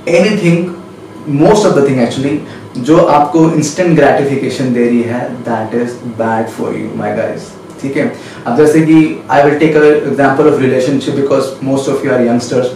Anything, most of the thing actually जो आपको instant gratification दे रही है, that is bad for you my guys. ठीक है, अब जैसे कि I will take a example of relationship because most of you are youngsters.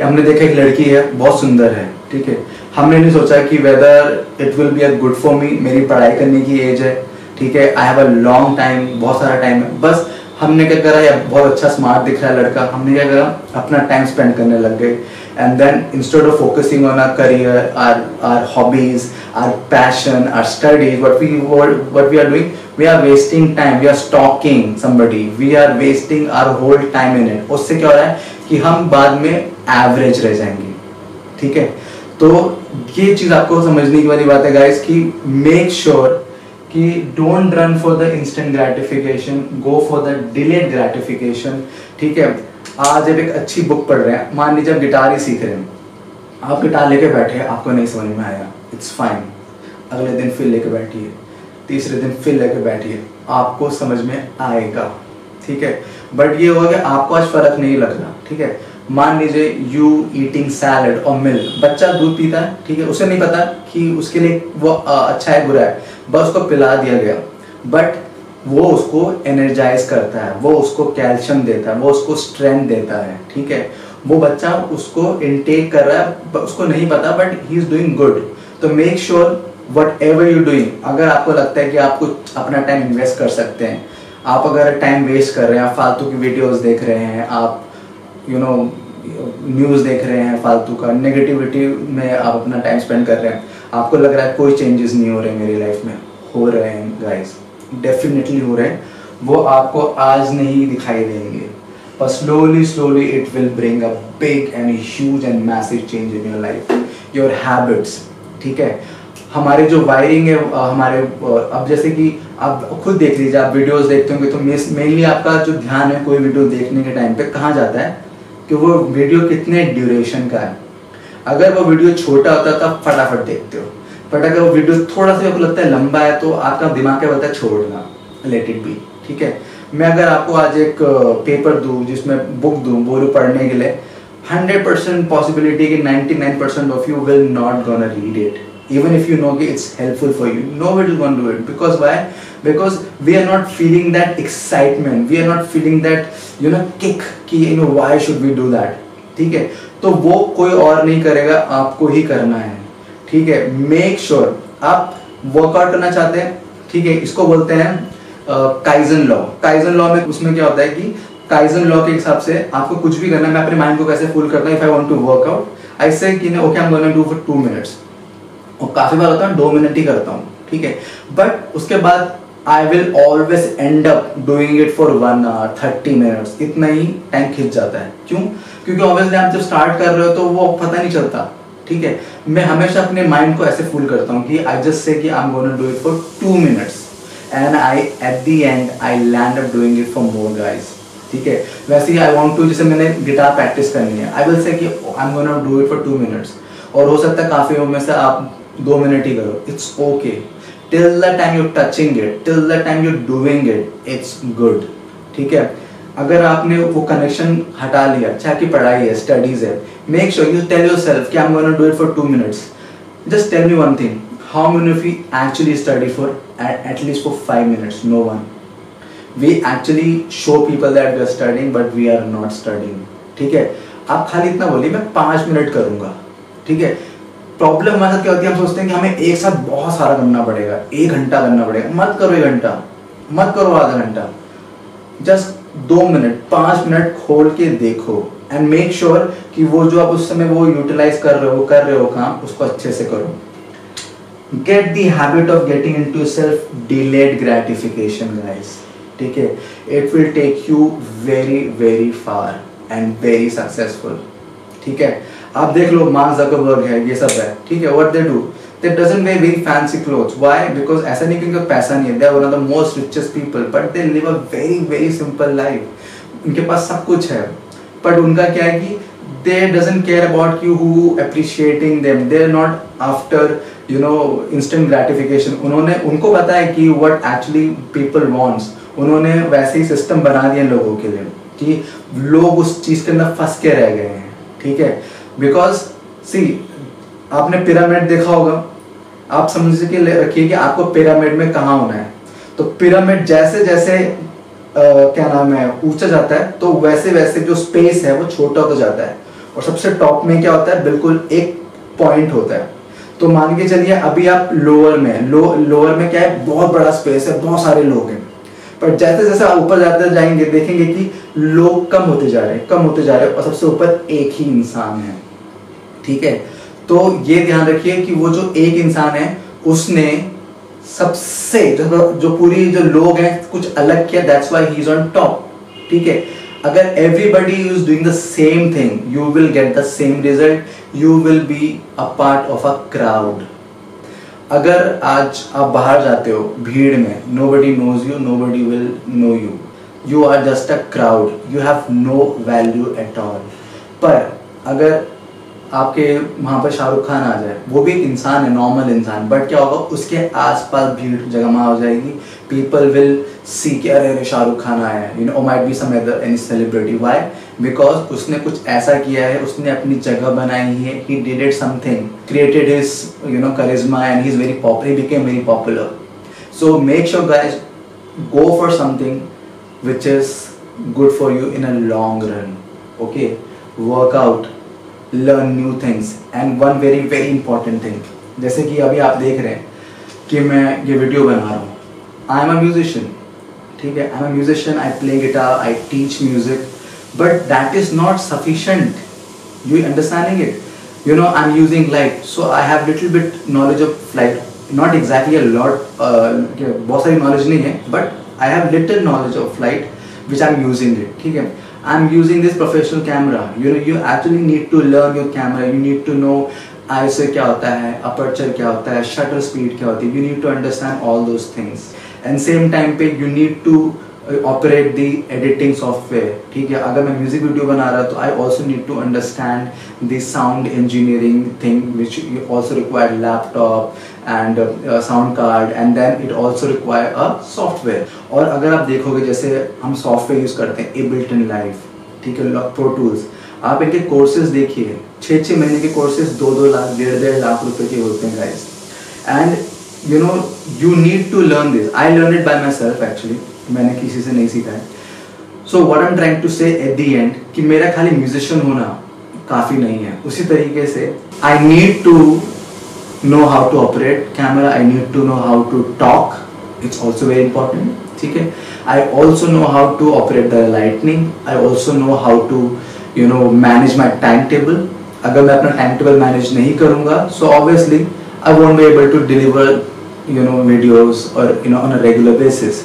हमने देखा एक लड़की है, बहुत सुंदर है, ठीक है, हमने नहीं सोचा कि whether it will be a good for me, मेरी पढ़ाई करने की एज है, ठीक है, I have a long time, बहुत सारा टाइम है, बस हमने क्या करा, या बहुत अच्छा स्मार्ट दिख रहा है लड़का, हमने क्या करा, अपना टाइम स्पेंड करने लग गए। And then instead of focusing on our career, our hobbies, our passion, our studies, what we are doing, we are wasting time, we are stalking somebody, we are wasting our whole time in it. उससे क्या हो रहा है कि हम बाद में average रह जाएंगे। ठीक है, तो ये चीज आपको समझने की वाली बात है गाइस कि मेक श्योर कि don't run for the instant gratification, go for the delayed gratification. ठीक है, आज जब एक अच्छी बुक पढ़ रहे हैं, मान लीजिए आप गिटार ही सीख रहे हैं, आप गिटार लेके बैठे, आपको नहीं समझ में आया, इट्स फाइन, अगले दिन फिर लेके बैठिए, तीसरे दिन फिर लेके बैठिए, आपको समझ में आएगा। ठीक है, बट ये होगा कि आपको आज फर्क नहीं लग रहा। ठीक है, मान लीजिए यू ईटिंग सैलड और मिल्क, बच्चा दूध पीता है, ठीक है, उसे नहीं पता कि उसके लिए वो अच्छा है बुरा है, बस उसको पिला दिया गया, बट वो उसको एनर्जाइज करता है, वो उसको कैल्शियम देता है, वो उसको स्ट्रेंथ देता है। ठीक है, वो बच्चा उसको इनटेक कर रहा है, उसको नहीं पता, but he is doing good. तो make sure whatever you doing, अगर आपको लगता है कि आप कुछ अपना टाइम इन्वेस्ट कर सकते हैं, आप अगर टाइम वेस्ट कर रहे हैं, आप फालतू की वीडियोस देख रहे हैं, आप न्यूज़ देख रहे हैं फालतू का, नेगेटिविटी में आप अपना टाइम स्पेंड कर रहे हैं, आपको लग रहा है कोई चेंजेस नहीं हो रहे मेरी लाइफ में, हो रहे हैं गाइस, डेफिनेटली हो रहे हैं। वो आपको आज नहीं दिखाई देंगे, पर slowly it will bring a big and huge and massive change in your life, your habits. ठीक है, हमारे जो वायरिंग है, हमारे अब जैसे कि आप खुद देख लीजिए, आप वीडियोस देखते होंगे तो मेनली आपका जो ध्यान है कोई वीडियो देखने के टाइम पे कहाँ जाता है कि वो वीडियो कितने ड्यूरेशन का है। अगर वो वीडियो छोटा होता है तो आप फटाफट देखते हो, बट अगर वो वीडियो थोड़ा सा आपको लगता है लंबा है तो आपका दिमाग क्या बोलता है, छोड़ना, लेट इट बी। ठीक है, मैं अगर आपको आज एक पेपर दूं जिसमें बुक दूं, बोलूं पढ़ने के लिए, 100% पॉसिबिलिटी कि 99% of you will not gonna read it, even if you know it's helpful for you, nobody will going to do it. Because why? Because we are not feeling that excitement, we are not feeling that kick कि why should we do that. ठीक है, तो वो कोई और नहीं करेगा, आपको ही करना है। ठीक है, मेक श्योर आप वर्कआउट करना चाहते हैं, ठीक है, इसको बोलते हैं काइजन लॉ। काइजन लॉ में उसमें क्या होता है कि काइजन लॉ के हिसाब से आपको कुछ भी करना है। मैं अपने माइंड को कैसे फुल करता हूँ, if I want to workout I say कि okay I am going to do for 2 minutes, और काफी बार होता है 2 मिनट ही करता हूँ। ठीक है, बट उसके बाद I will always end up doing it for 1 hour 30 minutes, इतना ही टाइम खिंच जाता है। क्यों? क्योंकि ऑब्वियसली आप जब स्टार्ट कर रहे हो तो वो पता नहीं चलता। ठीक है, मैं हमेशा अपने माइंड को ऐसे फुल करता हूँ कि आई जस्ट से कि I am going to do it for 2 minutes and I at the end I land up doing it for more guys. ठीक है, वैसे ही आई वांट टू, जैसे मैंने गिटार प्रैक्टिस करनी है, आई विल से कि I am going to do it for 2 minutes, और हो सकता है काफी में से आप 2 मिनट ही करो, it's okay, till the time you touching it, till the time you doing it, it's good. ठीक है, अगर आपने वो कनेक्शन हटा लिया, चाहे कि पढ़ाई है, स्टडीज है, make sure you tell yourself कि I am going to do it for 2 minutes. Just tell me one thing, how many of you actually study for at least for 5 minutes? No one. We actually show people that we are studying but we are not studying. ठीक है, आप खाली इतना बोलिए मैं 5 minute करूंगा। ठीक है, प्रॉब्लम हमारे साथ क्या होती है, हम सोचते हैं कि हमें एक साथ बहुत सारा करना पड़ेगा, 1 घंटा करना पड़ेगा। मत करो 1 घंटा, मत करो आधा घंटा, जस्ट 2 मिनट 5 मिनट खोल के देखो एंड मेक श्योर कि वो जो आप उस समय वो यूटिलाइज कर रहे हो काम, उसको अच्छे से करो। Get the habit of getting into yourself delayed gratification, guys. ठीक है, it will take you very very far and very successful. ठीक है, आप देख लो मार्क ज़करबर्ग है, ये सब है, ठीक है, what they do, they doesn't wear very fancy clothes. Why? Because ऐसा नहीं क्योंकि पैसा नहीं है, they are one of the most richest people, but they live a very very simple life. उनके पास सब कुछ है, but उनका क्या है कि they doesn't care about you who appreciating them. They are not after instant gratification. उनको पता है कि what actually people wants. उन्होंने वैसे ही सिस्टम बना दिया लोगों के लिए कि लोग उस चीज के अंदर फंस के रह गए हैं। ठीक है, बिकॉज सी, आपने पिरामिड देखा होगा, आप समझ के रखिए कि आपको पिरामिड में कहाँ होना है। तो पिरामिड जैसे जैसे क्या नाम है ऊंचा जाता है, तो वैसे वैसे जो स्पेस है वो छोटा होता जाता है, और सबसे टॉप में क्या होता है, बिल्कुल एक पॉइंट होता है। तो मान के चलिए अभी आप लोअर में, लोअर में क्या है, बहुत बड़ा स्पेस है, बहुत सारे लोग हैं, पर जैसे जैसे आप ऊपर जाते जाएंगे देखेंगे कि लोग कम होते जा रहे हैं, कम होते जा रहे हैं, और सबसे ऊपर एक ही इंसान है। ठीक है, तो ये ध्यान रखिए कि वो जो एक इंसान है उसने सबसे जो पूरी जो लोग हैं कुछ अलग किया, that's why he is on top. ठीक है, अगर everybody is doing the same thing, you will get the same result, you will be a part of a crowd. अगर आज आप बाहर जाते हो भीड़ में, nobody knows you, nobody will know you, you are just a crowd, you have no value at all। पर अगर आपके वहाँ पर शाहरुख खान आ जाए, वो भी एक इंसान है, नॉर्मल इंसान, बट क्या होगा, उसके आसपास भीड़ जमा हो जाएगी, पीपल विल सी कि अरे शाहरुख खान आया है, you know, might be some other any celebrity. Why? Because उसने कुछ ऐसा किया है, उसने अपनी जगह बनाई है, he did it something, created his you know charisma, and he is very popular, he became very popular। So make sure guys, go for something which is good for you in a long run, okay? Work out, learn new things, and one very very important thing, जैसे कि अभी आप देख रहे हैं कि मैं ये वीडियो बना रहा हूँ, आई एम अ म्यूजिशियन। ठीक है, I am a musician, I play guitar, I teach music, but that is not sufficient, you understanding it? You know, I'm using light, so I have little bit knowledge of light, not exactly a lot, बहुत सारी knowledge नहीं है, but I have little knowledge of light which I'm using it। ठीक है, I'm using this professional camera, you know, you actually need to learn your camera, you need to know ISO क्या होता है, aperture क्या होता है, shutter speed क्या होती है, you need to understand all those things, and same time पे you need to operate the editing software. ठीक है, अगर मैं म्यूजिक वीडियो बना रहा तो I also need to understand the sound engineering thing which also require laptop and sound card, and then it also require a software. और अगर आप देखोगे जैसे हम सॉफ्टवेयर यूज करते हैं एबल्टन लाइव, ठीक है, प्रो टूल्स, आप इनके कोर्सेज देखिए, 6-6 महीने के कोर्सेज 2-2 लाख 1.5 लाख रुपए के होते हैं guys. And you know, you need to learn this, I learn it by my self actually, मैंने किसी से नहीं सीखा है। So what I am trying to say at the end कि मेरा खाली म्यूजिशियन होना काफ़ी नहीं है, उसी तरीके से I need to know how to operate camera, I need to know how to talk, it's also very important. ठीक है, I also know how to operate the lightning, I also know how to you know manage my time table. अगर मैं अपना time table manage नहीं करूँगा, so obviously I won't be able to deliver you know videos or you know on a regular basis।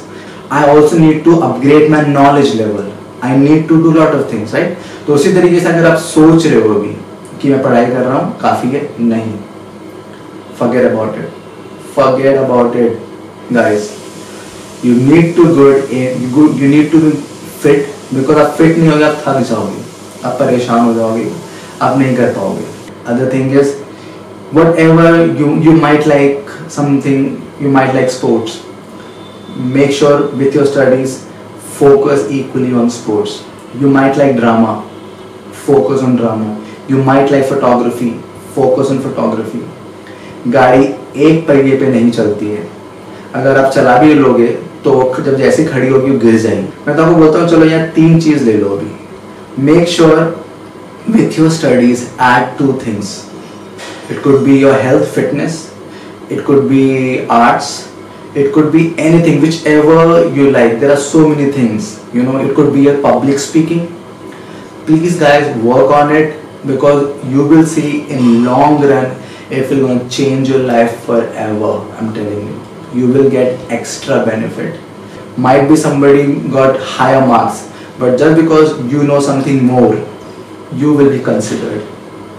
I also need to upgrade my knowledge level, I need to do lot of things, right? तो उसी तरीके से अगर आप सोच रहे हो अभी कि मैं पढ़ाई कर रहा हूँ काफ़ी है, नहीं, forget about it guys, you need to you need to be fit, because आप fit नहीं होगे आप थक जाओगे, आप परेशान हो जाओगे, आप नहीं कर पाओगे। Other thing is whatever you might like something, you might like sports, make sure with your studies focus equally on sports। You might like drama, focus on drama। You might like photography, focus on photography। गाड़ी एक पहिए पे नहीं चलती है, अगर आप चला भी लोगे तो जब जैसे खड़ी होगी गिर जाएगी। मैं तो आपको बोलता हूँ चलो यहाँ 3 चीज ले लो अभी। Make sure with your studies add 2 things। It could be your health, fitness, it could be arts, it could be anything, whichever you like, there are so many things, you know, it could be your public speaking। Please guys work on it, because you will see in long run it will going to change your life forever, I'm telling you, you will get extra benefit। Might be somebody got higher marks, but just because you know something more, you will be considered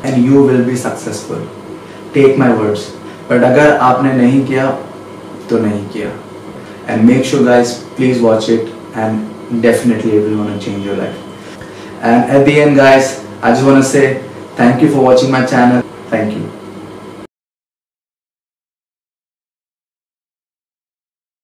and you will be successful, take my words। but अगर आपने नहीं किया तो नहीं किया, and make sure guys please watch it, and definitely it will gonna change your life। and at the end guys, I just want to say thank you for watching my channel, thank you।